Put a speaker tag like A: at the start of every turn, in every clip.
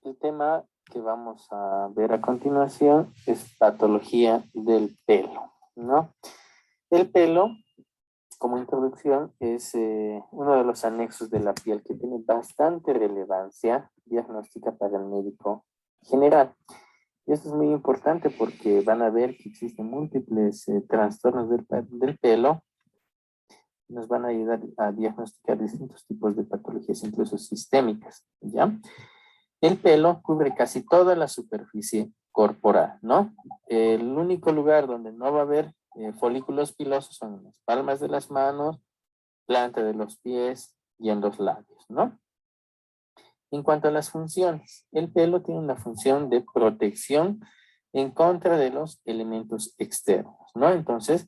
A: El tema que vamos a ver a continuación es patología del pelo, ¿no? El pelo, como introducción, es uno de los anexos de la piel que tiene bastante relevancia diagnóstica para el médico general. Y esto es muy importante porque van a ver que existen múltiples trastornos del pelo. Nos van a ayudar a diagnosticar distintos tipos de patologías, incluso sistémicas, ¿ya? El pelo cubre casi toda la superficie corporal, ¿no? El único lugar donde no va a haber folículos pilosos son en las palmas de las manos, planta de los pies y en los labios, ¿no? En cuanto a las funciones, el pelo tiene una función de protección en contra de los elementos externos, ¿no? Entonces,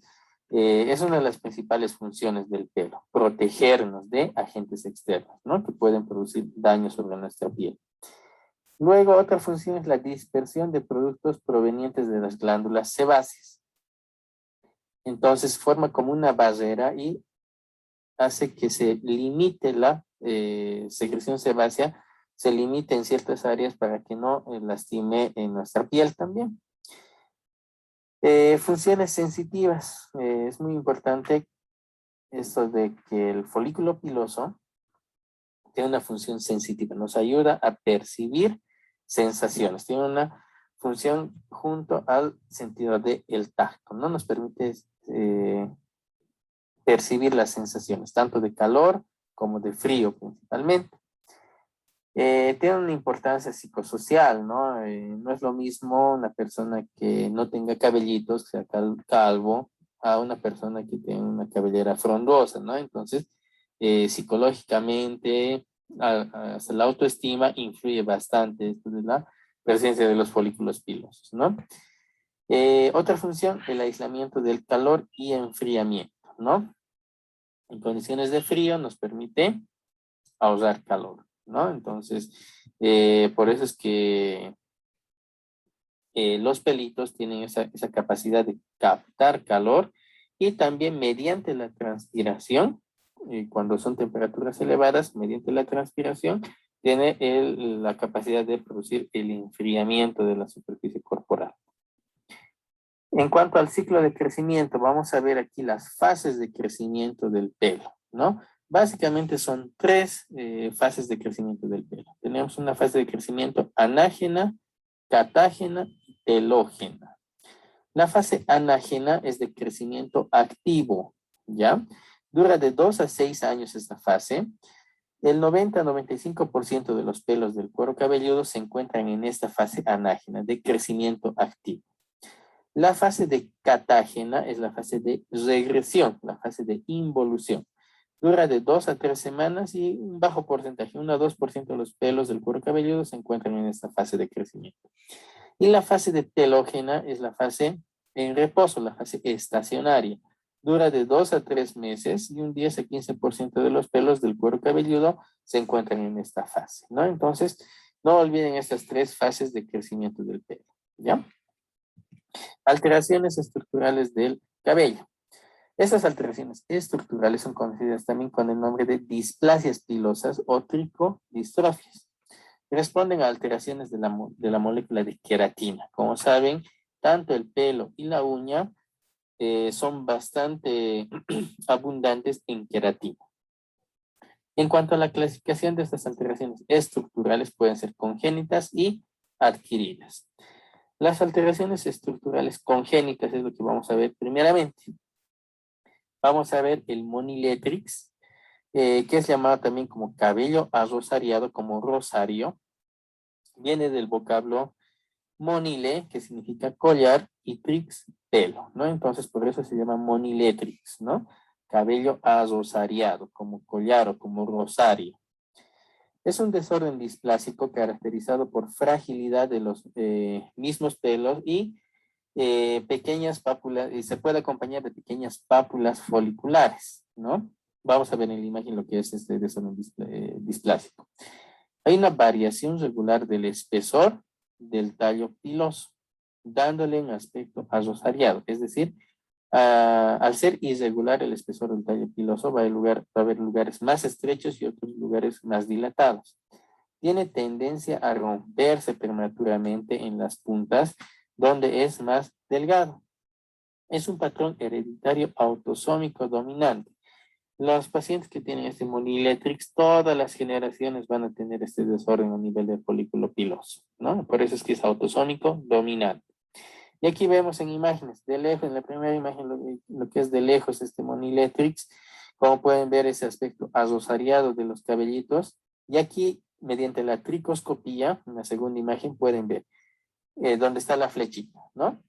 A: es una de las principales funciones del pelo, protegernos de agentes externos, ¿no? Que pueden producir daño sobre nuestra piel. Luego, otra función es la dispersión de productos provenientes de las glándulas sebáceas. Entonces, forma como una barrera y hace que se limite la secreción sebácea, se limite en ciertas áreas para que no lastime en nuestra piel también. Funciones sensitivas. Es muy importante esto de que el folículo piloso tiene una función sensitiva. Nos ayuda a percibir sensaciones. Tiene una función junto al sentido del tacto, ¿no? Nos permite percibir las sensaciones, tanto de calor como de frío principalmente. Tiene una importancia psicosocial, ¿no? No es lo mismo una persona que no tenga cabellitos, que sea calvo, a una persona que tenga una cabellera frondosa, ¿no? Entonces, psicológicamente, hasta la autoestima influye bastante esto de la presencia de los folículos pilosos, ¿no? Otra función, el aislamiento del calor y enfriamiento, ¿no? En condiciones de frío nos permite ahorrar calor, ¿no? Entonces, por eso es que los pelitos tienen esa capacidad de captar calor y también mediante la transpiración, cuando son temperaturas elevadas, mediante la transpiración, tiene la capacidad de producir el enfriamiento de la superficie corporal. En cuanto al ciclo de crecimiento, vamos a ver aquí las fases de crecimiento del pelo, ¿no? Básicamente son tres fases de crecimiento del pelo. Tenemos una fase de crecimiento anágena, catágena y telógena. La fase anágena es de crecimiento activo, ¿ya? Dura de 2 a 6 años esta fase. El 90-95% de los pelos del cuero cabelludo se encuentran en esta fase anágena de crecimiento activo. La fase de catágena es la fase de regresión, la fase de involución. Dura de 2 a 3 semanas y un bajo porcentaje, 1 a 2% de los pelos del cuero cabelludo se encuentran en esta fase de crecimiento. Y la fase de telógena es la fase en reposo, la fase estacionaria. Dura de 2 a 3 meses y un 10 a 15% de los pelos del cuero cabelludo se encuentran en esta fase, ¿no? Entonces, no olviden estas tres fases de crecimiento del pelo, ¿ya? Alteraciones estructurales del cabello. Estas alteraciones estructurales son conocidas también con el nombre de displasias pilosas o tricodistrofias. Responden a alteraciones de la molécula de queratina. Como saben, tanto el pelo y la uña son bastante abundantes en queratina. En cuanto a la clasificación de estas alteraciones estructurales, pueden ser congénitas y adquiridas. Las alteraciones estructurales congénitas es lo que vamos a ver primeramente. Vamos a ver el moniletrix, que es llamado también como cabello arrosariado, como rosario. Viene del vocablo monile, que significa collar, y trix, pelo, ¿no? Entonces, por eso se llama moniletrix, ¿no? Cabello arrosariado, como collar o como rosario. Es un desorden displásico caracterizado por fragilidad de los mismos pelos y pequeñas pápulas, y se puede acompañar de pequeñas pápulas foliculares, ¿no? Vamos a ver en la imagen lo que es este desorden displásico. Hay una variación regular del espesor del tallo piloso, dándole un aspecto arrosariado, es decir, al ser irregular el espesor del tallo piloso va a haber lugares más estrechos y otros lugares más dilatados. tiene tendencia a romperse prematuramente en las puntas, donde es más delgado. Es un patrón hereditario autosómico dominante. Los pacientes que tienen este Moniletrix, todas las generaciones van a tener este desorden a nivel del folículo piloso, ¿no? Por eso es que es autosómico dominante. Y aquí vemos en imágenes, de lejos, en la primera imagen, lo que es de lejos este Moniletrix, como pueden ver ese aspecto arrosariado de los cabellitos. Y aquí, mediante la tricoscopía, en la segunda imagen, pueden ver donde está la flechita, ¿no?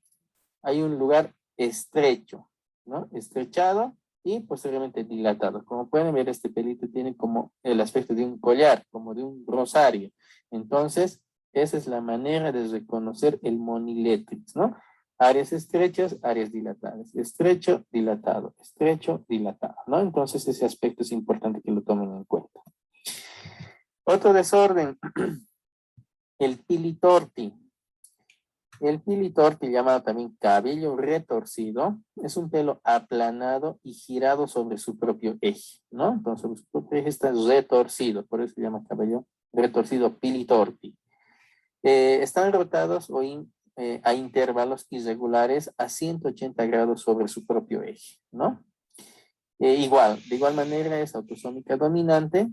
A: Hay un lugar estrecho, ¿no? Estrechado y posteriormente dilatado. Como pueden ver, este pelito tiene como el aspecto de un collar, como de un rosario. Entonces, esa es la manera de reconocer el Moniletrix, ¿no? Áreas estrechas, áreas dilatadas. Estrecho, dilatado. Estrecho, dilatado, ¿no? Entonces, ese aspecto es importante que lo tomen en cuenta. Otro desorden, el pili-torti. El pili-torti, llamado también cabello retorcido, es un pelo aplanado y girado sobre su propio eje, ¿no? Entonces, sobre su propio eje está retorcido, por eso se llama cabello retorcido pili-torti. Están rotados a intervalos irregulares a 180 grados sobre su propio eje, ¿no? De igual manera es autosómica dominante.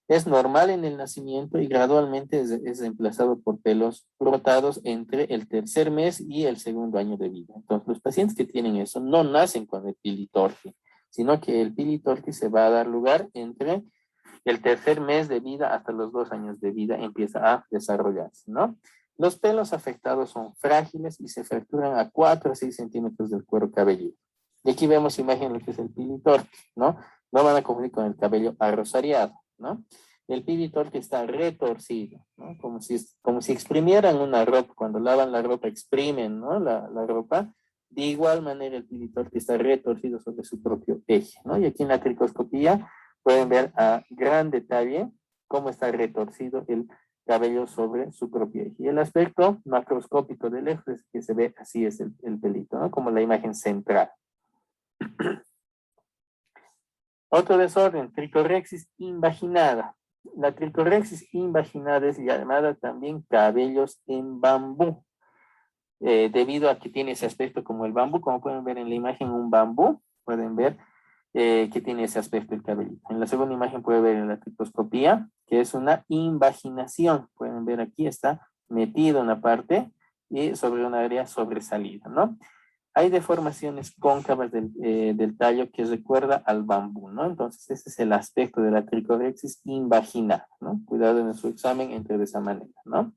A: Es normal en el nacimiento y gradualmente es reemplazado por pelos rotados entre el tercer mes y el segundo año de vida. Entonces, los pacientes que tienen eso no nacen con el pili-torti, sino que el pili-torti se va a dar lugar entre el tercer mes de vida hasta los 2 años de vida, empieza a desarrollarse, ¿no? Los pelos afectados son frágiles y se fracturan a 4 a 6 centímetros del cuero cabelludo. Y aquí vemos imagen de lo que es el pili-torti, ¿no? No van a confundir con el cabello arrosariado, ¿no? El pili-torti está retorcido, ¿no? Como si exprimieran una ropa. Cuando lavan la ropa, exprimen, ¿no? La ropa. De igual manera, el pili-torti está retorcido sobre su propio eje, ¿no? Y aquí en la tricoscopía pueden ver a gran detalle cómo está retorcido el cabello sobre su propio eje. Y el aspecto macroscópico de lejos es que se ve así es el pelito, ¿no? Como la imagen central. Otro desorden, tricorexis invaginada. La tricorexis invaginada es llamada también cabellos en bambú, debido a que tiene ese aspecto como el bambú, como pueden ver en la imagen un bambú, pueden ver que tiene ese aspecto el cabellito. En la segunda imagen pueden ver en la tricoscopía, que es una invaginación. Pueden ver aquí está metido una parte y sobre una área sobresalida, ¿no? Hay deformaciones cóncavas del tallo que recuerda al bambú, ¿no? Entonces, ese es el aspecto de la tricorexis invaginal, ¿no? Cuidado en su examen, entre de esa manera, ¿no?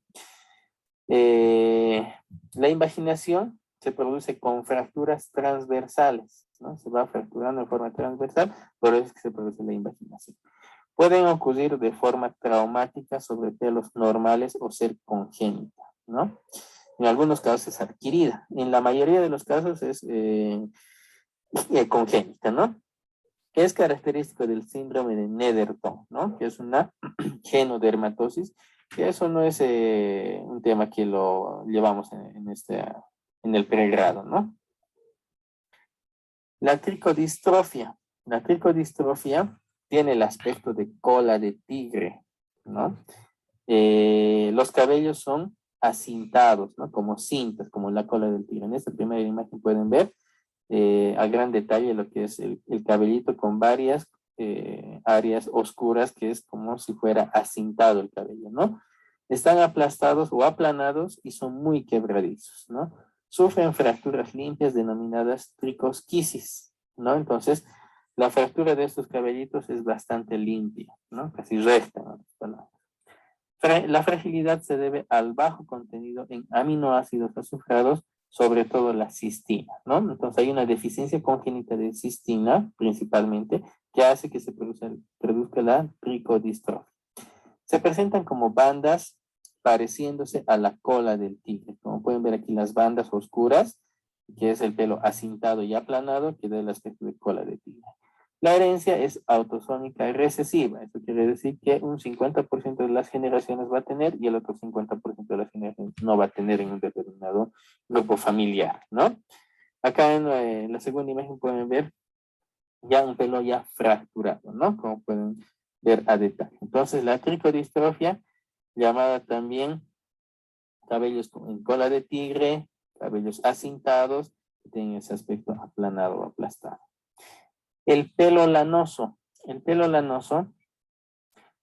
A: La invaginación se produce con fracturas transversales, ¿no? Se va fracturando de forma transversal, por eso es que se produce la invaginación. Pueden ocurrir de forma traumática sobre pelos normales o ser congénita, ¿no? En algunos casos es adquirida. En la mayoría de los casos es congénita, ¿no? Es característico del síndrome de Netherton, ¿no? Que es una genodermatosis, que eso no es un tema que lo llevamos en el pregrado, ¿no? La tricodistrofia. La tricodistrofia tiene el aspecto de cola de tigre, ¿no? Los cabellos son acintados, ¿no? Como cintas, como la cola del tigre. En esta primera imagen pueden ver a gran detalle lo que es el cabellito con varias áreas oscuras que es como si fuera acintado el cabello, ¿no? Están aplastados o aplanados y son muy quebradizos, ¿no? Sufren fracturas limpias denominadas tricosquisis, ¿no? Entonces, la fractura de estos cabellitos es bastante limpia, ¿no? Casi recta, ¿no? Bueno, la fragilidad se debe al bajo contenido en aminoácidos azufrados, sobre todo la cistina, ¿no? Entonces hay una deficiencia congénita de cistina, principalmente, que hace que se produzca la tricodistrofia. Se presentan como bandas pareciéndose a la cola del tigre. Como pueden ver aquí las bandas oscuras, que es el pelo acintado y aplanado, que da el aspecto de cola de tigre. La herencia es autosómica y recesiva. Eso quiere decir que un 50% de las generaciones va a tener y el otro 50% de las generaciones no va a tener en un determinado grupo familiar, ¿no? Acá en la segunda imagen pueden ver ya un pelo ya fracturado, ¿no? Como pueden ver a detalle. Entonces, la tricodistrofia llamada también cabellos en cola de tigre, cabellos acintados, que tienen ese aspecto aplanado o aplastado. El pelo lanoso. El pelo lanoso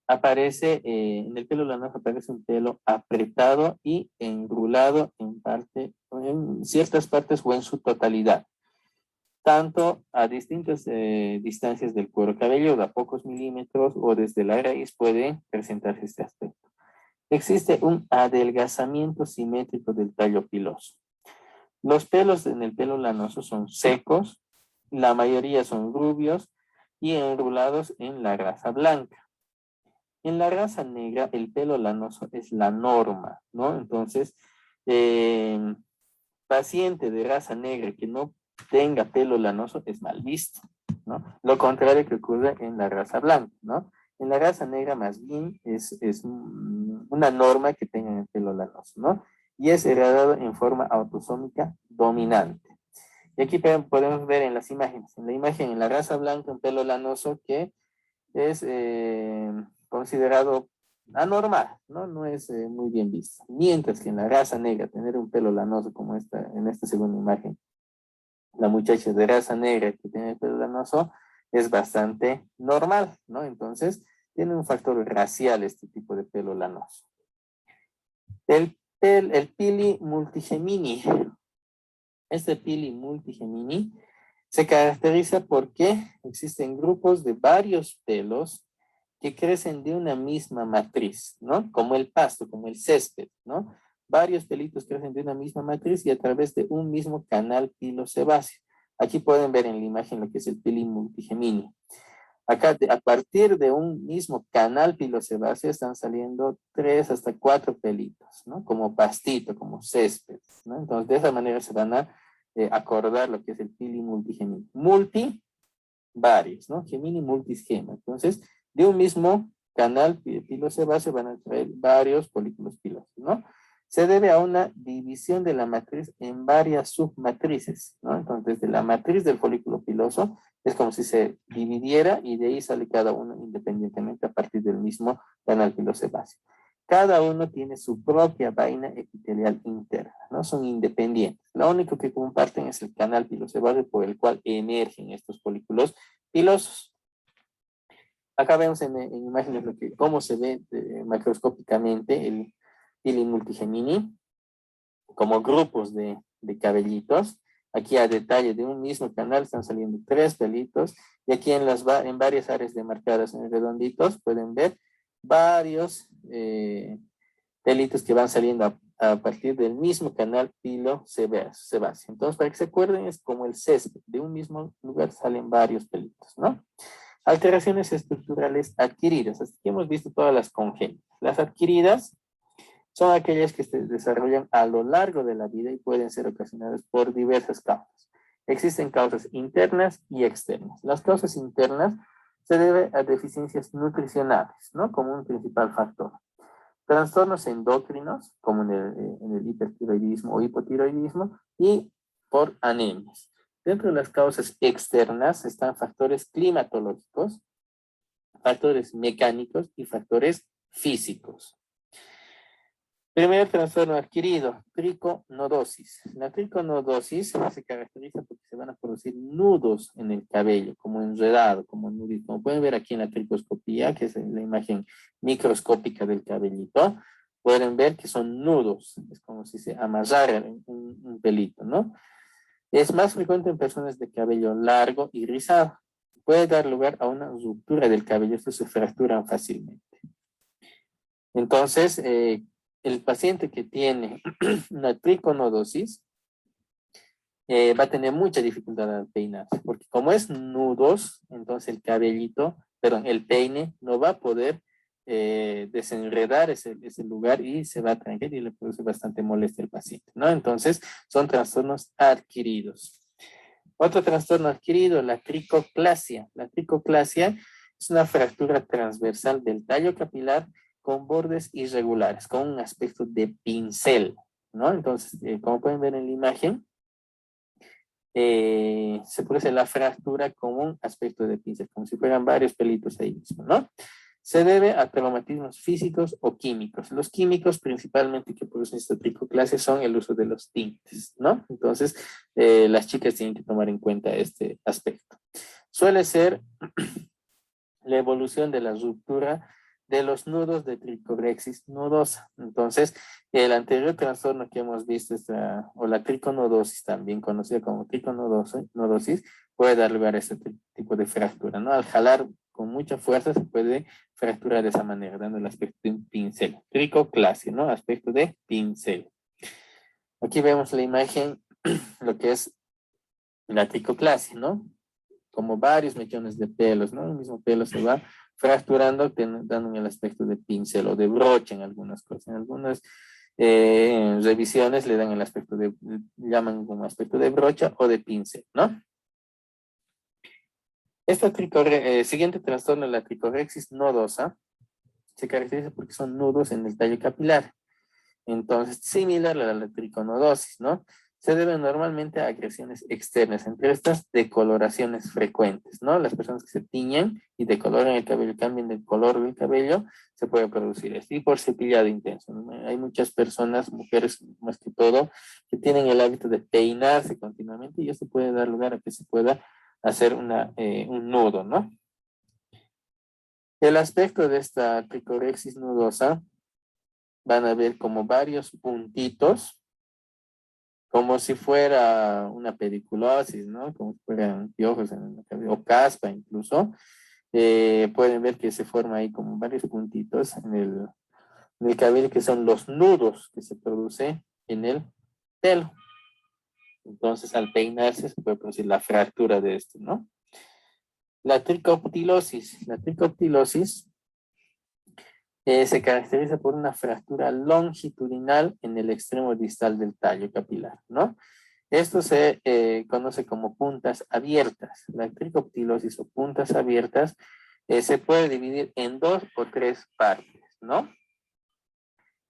A: aparece, en el pelo lanoso aparece un pelo apretado y enrulado en ciertas partes o en su totalidad, tanto a distintas distancias del cuero cabelludo, a pocos milímetros o desde la raíz puede presentarse este aspecto. Existe un adelgazamiento simétrico del tallo piloso. Los pelos en el pelo lanoso son secos, la mayoría son rubios y enrulados en la raza blanca. En la raza negra, el pelo lanoso es la norma, ¿no? Entonces, paciente de raza negra que no tenga pelo lanoso es mal visto, ¿no? Lo contrario que ocurre en la raza blanca, ¿no? En la raza negra más bien es una norma que tengan el pelo lanoso, ¿no? Y es heredado en forma autosómica dominante. Y aquí podemos ver en las imágenes, en la imagen en la raza blanca un pelo lanoso que es considerado anormal, ¿no? No es muy bien visto. Mientras que en la raza negra, tener un pelo lanoso como en esta segunda imagen, la muchacha de raza negra que tiene el pelo lanoso es bastante normal, ¿no? Entonces, tiene un factor racial este tipo de pelo lanoso. El pili multigemini. Este pili multigemini se caracteriza porque existen grupos de varios pelos que crecen de una misma matriz, ¿no? Como el pasto, como el césped, ¿no? Varios pelitos crecen de una misma matriz y a través de un mismo canal pilosebáceo. Aquí pueden ver en la imagen lo que es el pili multigemini. Acá, a partir de un mismo canal pilosebáceo están saliendo 3 hasta 4 pelitos, ¿no? Como pastito, como césped, ¿no? Entonces, de esa manera se van a acordar lo que es el pili multigemini. Multi, varios, ¿no? Gemini, multis, gema. Entonces, de un mismo canal pilosebáceo van a traer varios folículos pilosos, ¿no? Se debe a una división de la matriz en varias submatrices, ¿no? Entonces, de la matriz del folículo piloso es como si se dividiera y de ahí sale cada uno independientemente a partir del mismo canal pilosebáceo. Cada uno tiene su propia vaina epitelial interna, ¿no? Son independientes. Lo único que comparten es el canal pilosebáceo por el cual emergen estos folículos pilosos. Acá vemos en imágenes cómo se ve macroscópicamente el pili multigemini como grupos de cabellitos. Aquí a detalle de un mismo canal están saliendo 3 pelitos y aquí en varias áreas demarcadas en redonditos pueden ver varios pelitos que van saliendo a partir del mismo canal pilosebáceo. Entonces, para que se acuerden, es como el césped. De un mismo lugar salen varios pelitos, ¿no? Alteraciones estructurales adquiridas. Hasta aquí hemos visto todas las congénitas. Las adquiridas son aquellas que se desarrollan a lo largo de la vida y pueden ser ocasionadas por diversas causas. Existen causas internas y externas. Las causas internas se deben a deficiencias nutricionales, ¿no? Como un principal factor. Trastornos endocrinos, como en el hipertiroidismo o hipotiroidismo, y por anemias. Dentro de las causas externas están factores climatológicos, factores mecánicos y factores físicos. Primer trastorno adquirido, triconodosis. La triconodosis se caracteriza porque se van a producir nudos en el cabello, como enredado, como nudito. Como pueden ver aquí en la tricoscopía, que es la imagen microscópica del cabellito, pueden ver que son nudos. Es como si se amarrara un pelito, ¿no? Es más frecuente en personas de cabello largo y rizado. Puede dar lugar a una ruptura del cabello, estos se fracturan fácilmente. Entonces, el paciente que tiene una triconodosis va a tener mucha dificultad al peinarse, porque como es nudos, entonces el cabellito, perdón, el peine no va a poder desenredar ese lugar y se va a trancar y le produce bastante molestia al paciente, ¿no? Entonces, son trastornos adquiridos. Otro trastorno adquirido, la tricoclasia. La tricoclasia es una fractura transversal del tallo capilar con bordes irregulares, con un aspecto de pincel, ¿no? Entonces, como pueden ver en la imagen, se produce la fractura con un aspecto de pincel, como si fueran varios pelitos ahí mismo, ¿no? Se debe a cromatismos físicos o químicos. Los químicos principalmente que producen esta tricoclasia son el uso de los tintes, ¿no? Entonces, las chicas tienen que tomar en cuenta este aspecto. Suele ser la evolución de la ruptura de los nudos de tricorexis nudosa. Entonces, el anterior trastorno que hemos visto, o la triconodosis, también conocida como triconodosis, puede dar lugar a este tipo de fractura, ¿no? Al jalar con mucha fuerza se puede fracturar de esa manera, dando el aspecto de un pincel. Tricoclasia, ¿no? Aspecto de pincel. Aquí vemos la imagen, lo que es la tricoclasia, ¿no? Como varios mechones de pelos, ¿no? El mismo pelo se va fracturando, dando el aspecto de pincel o de brocha en algunas cosas. En algunas revisiones le dan el aspecto llaman como aspecto de brocha o de pincel, ¿no? Siguiente trastorno, la tricorexis nodosa, se caracteriza porque son nudos en el tallo capilar. Entonces, similar a la triconodosis, ¿no? Se debe normalmente a agresiones externas, entre estas decoloraciones frecuentes, ¿no? Las personas que se tiñen y decoloran el cabello, cambian de color del cabello, se puede producir esto. Y por cepillado intenso, ¿no? Hay muchas personas, mujeres más que todo, que tienen el hábito de peinarse continuamente y esto puede dar lugar a que se pueda hacer un nudo, ¿no? El aspecto de esta tricorexis nudosa, van a ver como varios puntitos, como si fuera una pediculosis, ¿no? Como si fueran piojos en la cabeza, o caspa incluso. Pueden ver que se forma ahí como varios puntitos en el cabello, que son los nudos que se producen en el pelo. Entonces, al peinarse se puede producir la fractura de esto, ¿no? La tricoptilosis. La tricoptilosis se caracteriza por una fractura longitudinal en el extremo distal del tallo capilar, ¿no? Esto se conoce como puntas abiertas. La tricoptilosis o puntas abiertas se puede dividir en 2 o 3 partes, ¿no?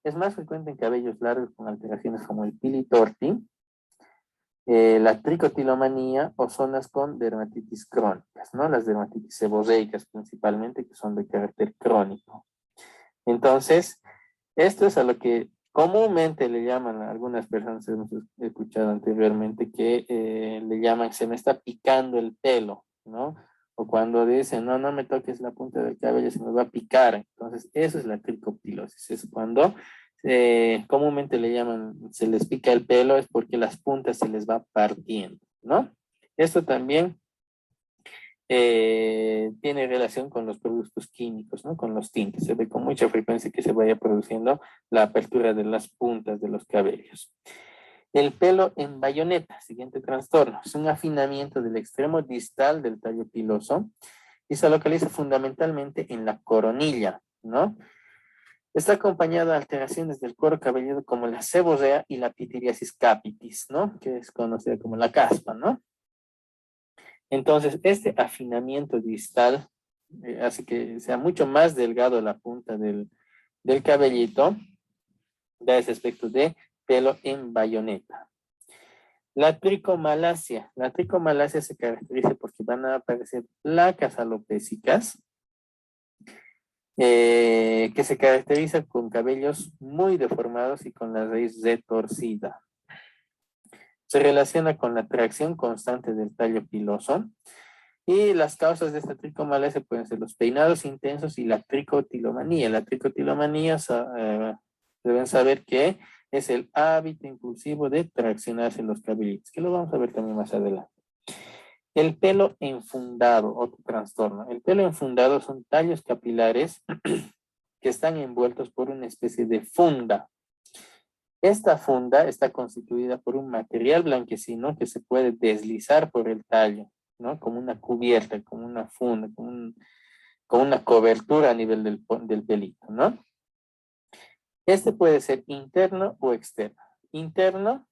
A: Es más frecuente en cabellos largos con alteraciones como el pili torti, la tricotilomanía o zonas con dermatitis crónicas, ¿no? Las dermatitis seborreicas principalmente, que son de carácter crónico. Entonces, esto es a lo que comúnmente le llaman a algunas personas, hemos escuchado anteriormente, que le llaman, se me está picando el pelo, ¿no? O cuando dicen, no, no me toques la punta del cabello, se me va a picar. Entonces, eso es la tricoptilosis. Es cuando comúnmente le llaman, se les pica el pelo, es porque las puntas se les va partiendo, ¿no? Esto también tiene relación con los productos químicos, ¿no? Con los tintes. Se ve con mucha frecuencia que se vaya produciendo la apertura de las puntas de los cabellos. El pelo en bayoneta, siguiente trastorno, es un afinamiento del extremo distal del tallo piloso y se localiza fundamentalmente en la coronilla, ¿no? Está acompañada de alteraciones del cuero cabelludo como la seborrea y la pitiriasis capitis, ¿no? Que es conocida como la caspa, ¿no? Entonces, este afinamiento distal hace que sea mucho más delgado la punta del cabellito, da ese aspecto de pelo en bayoneta. La tricomalacia. La tricomalacia se caracteriza porque van a aparecer placas alopécicas que se caracterizan con cabellos muy deformados y con la raíz retorcida. Se relaciona con la tracción constante del tallo piloso. Y las causas de esta tricomalacia pueden ser los peinados intensos y la tricotilomanía. La tricotilomanía deben saber que es el hábito impulsivo de traccionarse los cabellitos, que lo vamos a ver también más adelante. El pelo enfundado, otro trastorno. El pelo enfundado son tallos capilares que están envueltos por una especie de funda. Esta funda está constituida por un material blanquecino que se puede deslizar por el tallo, ¿no? Como una cubierta, como una funda, como una cobertura a nivel del pelito, ¿no? Este puede ser interno o externo. Interno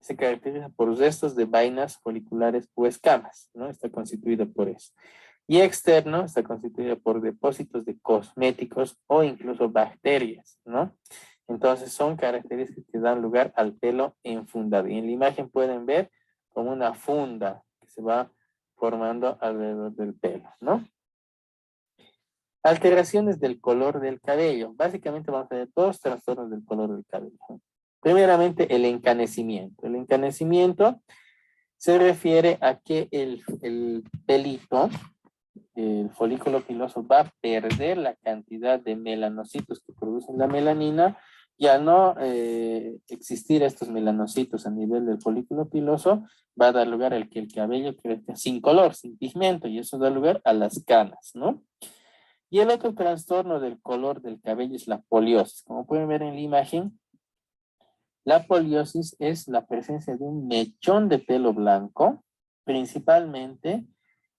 A: se caracteriza por restos de vainas foliculares o escamas, ¿no? Está constituido por eso. Y externo está constituido por depósitos de cosméticos o incluso bacterias, ¿no? Entonces son características que dan lugar al pelo enfundado. Y en la imagen pueden ver como una funda que se va formando alrededor del pelo, ¿no? Alteraciones del color del cabello. Básicamente vamos a ver dos trastornos del color del cabello. Primeramente, el encanecimiento. El encanecimiento se refiere a que el pelito, el folículo piloso, va a perder la cantidad de melanocitos que producen la melanina y al no existir estos melanocitos a nivel del folículo piloso, va a dar lugar al que el cabello crezca sin color, sin pigmento, y eso da lugar a las canas, ¿no? Y el otro trastorno del color del cabello es la poliosis. Como pueden ver en la imagen, la poliosis es la presencia de un mechón de pelo blanco, principalmente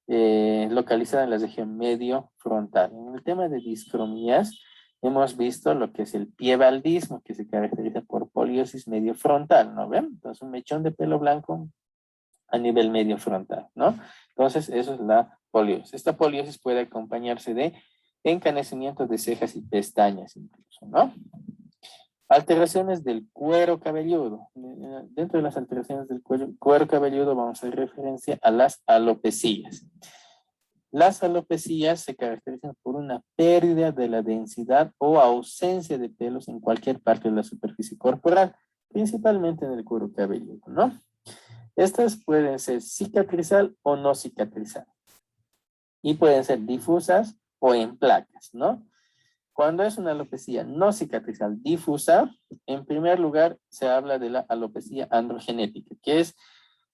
A: localizada en la región medio frontal. En el tema de discromías, hemos visto lo que es el piebaldismo, que se caracteriza por poliosis medio frontal, ¿no ven? Entonces, un mechón de pelo blanco a nivel medio frontal, ¿no? Entonces, eso es la poliosis. Esta poliosis puede acompañarse de encanecimiento de cejas y pestañas incluso, ¿no? Alteraciones del cuero cabelludo. Dentro de las alteraciones del cuero cabelludo vamos a hacer referencia a las alopecias. Las alopecias se caracterizan por una pérdida de la densidad o ausencia de pelos en cualquier parte de la superficie corporal, principalmente en el cuero cabelludo, ¿no? Estas pueden ser cicatrizal o no cicatrizal y pueden ser difusas o en placas, ¿no? Cuando es una alopecia no cicatrizal difusa, en primer lugar se habla de la alopecia androgenética, que es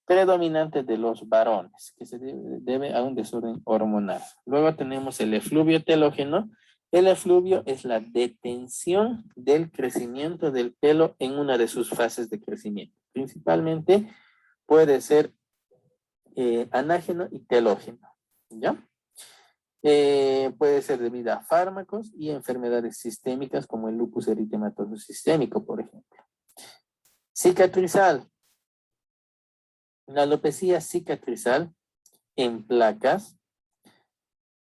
A: predominante de los varones, que se debe a un desorden hormonal. Luego tenemos el efluvio telógeno. El efluvio es la detención del crecimiento del pelo en una de sus fases de crecimiento. Principalmente puede ser anágeno y telógeno, ¿ya? Puede ser debido a fármacos y enfermedades sistémicas como el lupus eritematoso sistémico, por ejemplo. Cicatrizal. La alopecia cicatrizal en placas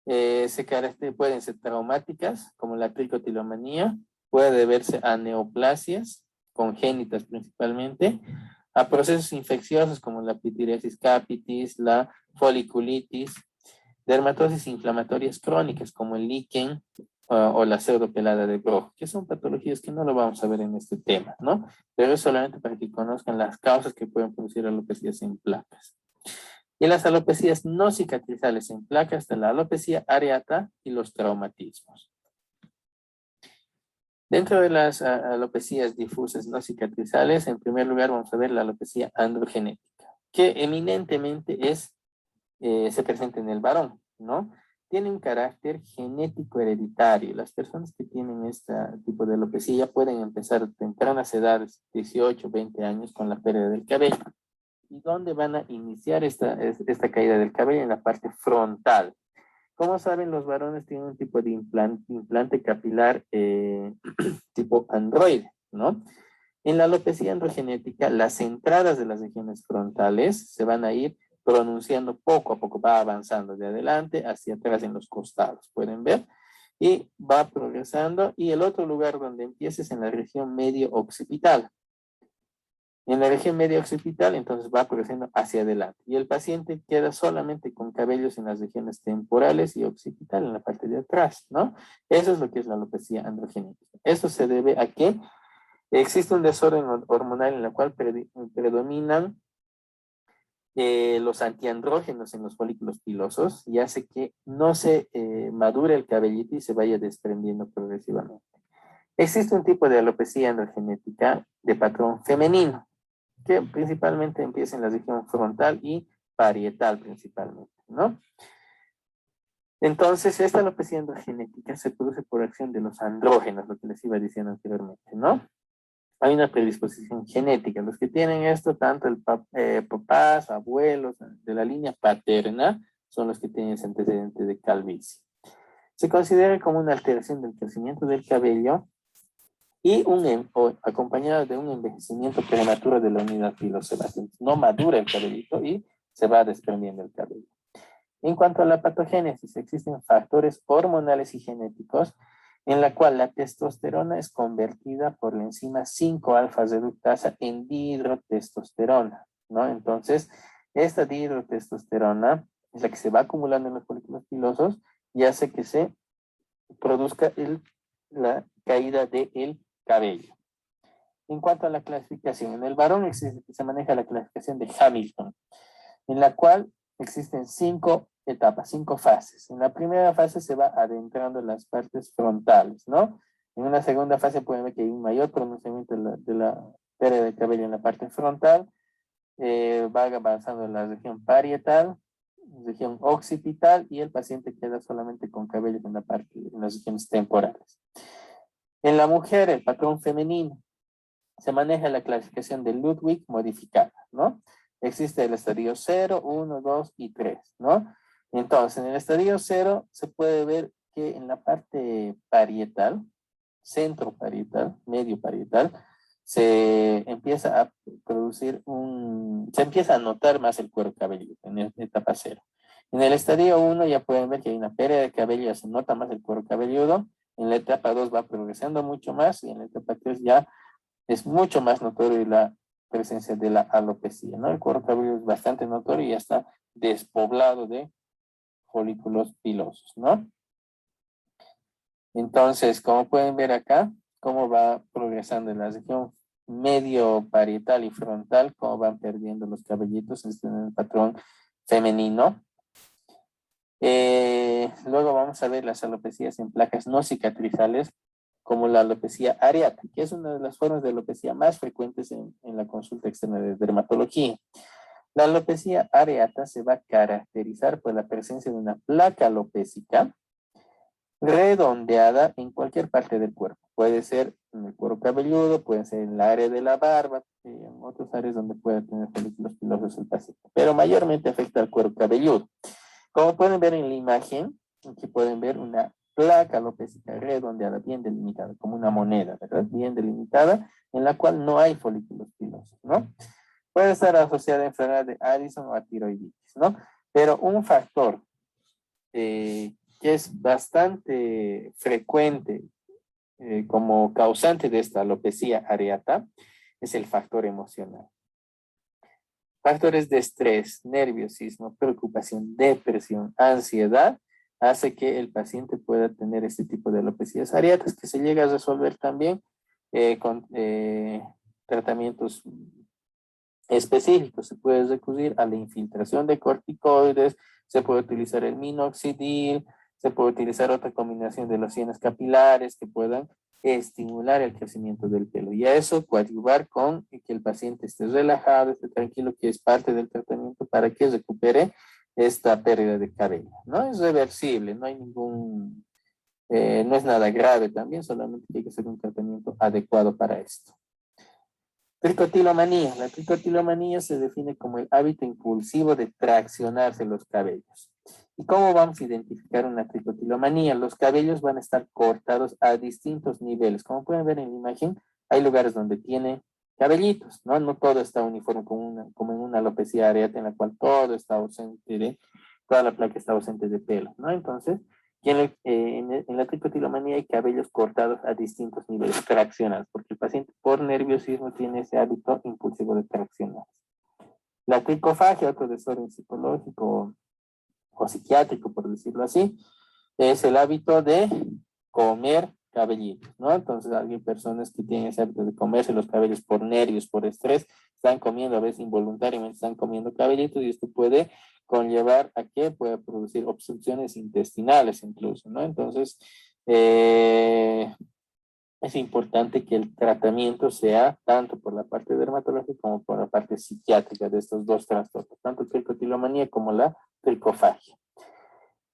A: pueden ser traumáticas, como la tricotilomanía, puede deberse a neoplasias congénitas principalmente, a procesos infecciosos como la pitiriasis capitis, la foliculitis, dermatosis inflamatorias crónicas como el líquen o la pseudopelada de Broca, que son patologías que no lo vamos a ver en este tema, ¿no? Pero es solamente para que conozcan las causas que pueden producir alopecias en placas. Y las alopecias no cicatrizales en placas está la alopecia areata y los traumatismos. Dentro de las alopecias difusas no cicatrizales, en primer lugar vamos a ver la alopecia androgenética, que eminentemente se presenta en el varón, ¿no? Tiene un carácter genético hereditario. Las personas que tienen este tipo de alopecia pueden empezar a tempranas edades, 18, 20 años, con la pérdida del cabello. ¿Y dónde van a iniciar esta caída del cabello? En la parte frontal. Como saben, los varones tienen un tipo de implante capilar tipo androide, ¿no? En la alopecia androgenética, las entradas de las regiones frontales se van a ir pronunciando poco a poco, va avanzando de adelante hacia atrás en los costados, pueden ver, y va progresando, y el otro lugar donde empieza es en la región medio occipital. En la región medio occipital, entonces va progresando hacia adelante, y el paciente queda solamente con cabellos en las regiones temporales y occipital, en la parte de atrás, ¿no? Eso es lo que es la alopecia androgenética. Eso se debe a que existe un desorden hormonal en el cual predominan los antiandrógenos en los folículos pilosos y hace que no se madure el cabellito y se vaya desprendiendo progresivamente. Existe un tipo de alopecia androgenética de patrón femenino, que principalmente empieza en la región frontal y parietal principalmente, ¿no? Entonces, esta alopecia androgenética se produce por acción de los andrógenos, lo que les iba diciendo anteriormente, ¿no? Hay una predisposición genética. Los que tienen esto, tanto el papás, abuelos, de la línea paterna, son los que tienen ese antecedente de calvicie. Se considera como una alteración del crecimiento del cabello y acompañado de un envejecimiento prematuro de la unidad pilosebácea. No madura el cabellito y se va desprendiendo el cabello. En cuanto a la patogénesis, existen factores hormonales y genéticos en la cual la testosterona es convertida por la enzima 5-alfa reductasa en dihidrotestosterona, ¿no? Entonces, esta dihidrotestosterona es la que se va acumulando en los folículos pilosos y hace que se produzca la caída del cabello. En cuanto a la clasificación, en el varón se maneja la clasificación de Hamilton, en la cual existen 5 etapas, 5 fases. En la primera fase se va adentrando en las partes frontales, ¿no? En una segunda fase pueden ver que hay un mayor pronunciamiento de la pérdida de cabello en la parte frontal, va avanzando en la región parietal, región occipital, y el paciente queda solamente con cabellos en las regiones temporales. En la mujer, el patrón femenino, se maneja la clasificación de Ludwig modificada, ¿no? Existe el estadio 0, 1, 2 y 3, ¿no? Entonces, en el estadio 0 se puede ver que en la parte parietal, centro parietal, medio parietal, se empieza a producir se empieza a notar más el cuero cabelludo en la etapa 0. En el estadio 1 ya pueden ver que hay una pérdida de cabello, ya se nota más el cuero cabelludo. En la etapa 2 va progresando mucho más y en la etapa 3 ya es mucho más notorio la presencia de la alopecia, ¿no? El cuero cabelludo es bastante notorio y ya está despoblado de folículos pilosos, ¿no? Entonces, como pueden ver acá, cómo va progresando en la región medio parietal y frontal, cómo van perdiendo los cabellitos en el patrón femenino. Luego vamos a ver las alopecias en placas no cicatrizales, como la alopecia areata, que es una de las formas de alopecia más frecuentes en la consulta externa de dermatología. La alopecia areata se va a caracterizar por la presencia de una placa alopécica redondeada en cualquier parte del cuerpo. Puede ser en el cuero cabelludo, puede ser en el área de la barba, en otras áreas donde puede tener folículos pilosos el paciente, pero mayormente afecta al cuero cabelludo. Como pueden ver en la imagen, aquí pueden ver una placa alopécica redondeada, bien delimitada, como una moneda, ¿verdad? Bien delimitada, en la cual no hay folículos pilosos, ¿no? Puede estar asociada a enfermedad de Addison o a tiroiditis, ¿no? Pero un factor que es bastante frecuente como causante de esta alopecia areata es el factor emocional. Factores de estrés, nerviosismo, preocupación, depresión, ansiedad, hace que el paciente pueda tener este tipo de alopecias areatas que se llega a resolver también con tratamientos específicos. Se puede recurrir a la infiltración de corticoides, se puede utilizar el minoxidil, se puede utilizar otra combinación de lociones capilares que puedan estimular el crecimiento del pelo. Y a eso coadyuvar con que el paciente esté relajado, esté tranquilo, que es parte del tratamiento para que recupere esta pérdida de cabello. No es reversible, no hay no es nada grave también, solamente hay que hacer un tratamiento adecuado para esto. Tricotilomanía. La tricotilomanía se define como el hábito impulsivo de traccionarse los cabellos. ¿Y cómo vamos a identificar una tricotilomanía? Los cabellos van a estar cortados a distintos niveles. Como pueden ver en la imagen, hay lugares donde tiene cabellitos, ¿no? No todo está uniforme como en una alopecia areata en la cual todo está ausente toda la placa está ausente de pelo, ¿no? Entonces, en la tricotilomanía hay cabellos cortados a distintos niveles, traccionados, porque el paciente por nerviosismo tiene ese hábito impulsivo de traccionar. La tricofagia, otro desorden psicológico o psiquiátrico, por decirlo así, es el hábito de comer cabellitos, ¿no? Entonces hay personas que tienen ese hábito de comerse los cabellos por nervios, por estrés, están comiendo, a veces involuntariamente están comiendo cabellitos y esto puede conllevar a que pueda producir obstrucciones intestinales incluso, ¿no? Entonces, es importante que el tratamiento sea tanto por la parte dermatológica como por la parte psiquiátrica de estos dos trastornos, tanto tricotilomanía como la tricofagia.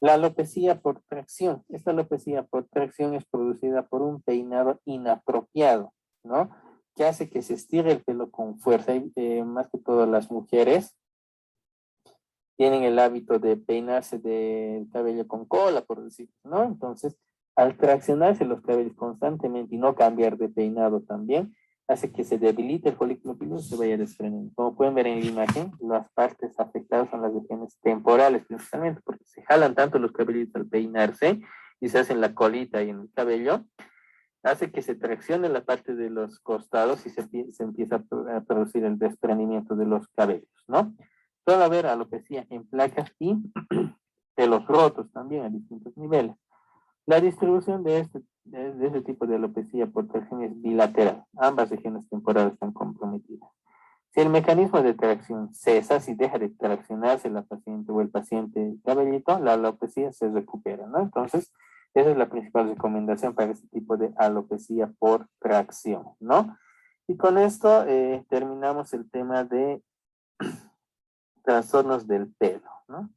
A: La alopecia por tracción. Esta alopecia por tracción es producida por un peinado inapropiado, ¿no? Que hace que se estire el pelo con fuerza. Más que todo las mujeres tienen el hábito de peinarse del cabello con cola, por decirlo, ¿no? Entonces, al traccionarse los cabellos constantemente y no cambiar de peinado también, hace que se debilite el folículo piloso y se vaya desprendiendo. Como pueden ver en la imagen, las partes afectadas son las regiones temporales principalmente, porque se jalan tanto los cabellitos al peinarse y se hacen la colita y en el cabello, hace que se traccione la parte de los costados y se empieza a producir el desprendimiento de los cabellos, ¿no? Puede haber alopecia en placas y pelos rotos también a distintos niveles. La distribución de este tipo de alopecia por tracción es bilateral. Ambas regiones temporales están comprometidas. Si el mecanismo de tracción cesa, si deja de traccionarse la paciente o el paciente cabellito, la alopecia se recupera, ¿no? Entonces, esa es la principal recomendación para este tipo de alopecia por tracción, ¿no? Y con esto terminamos el tema de trastornos del pelo, ¿no?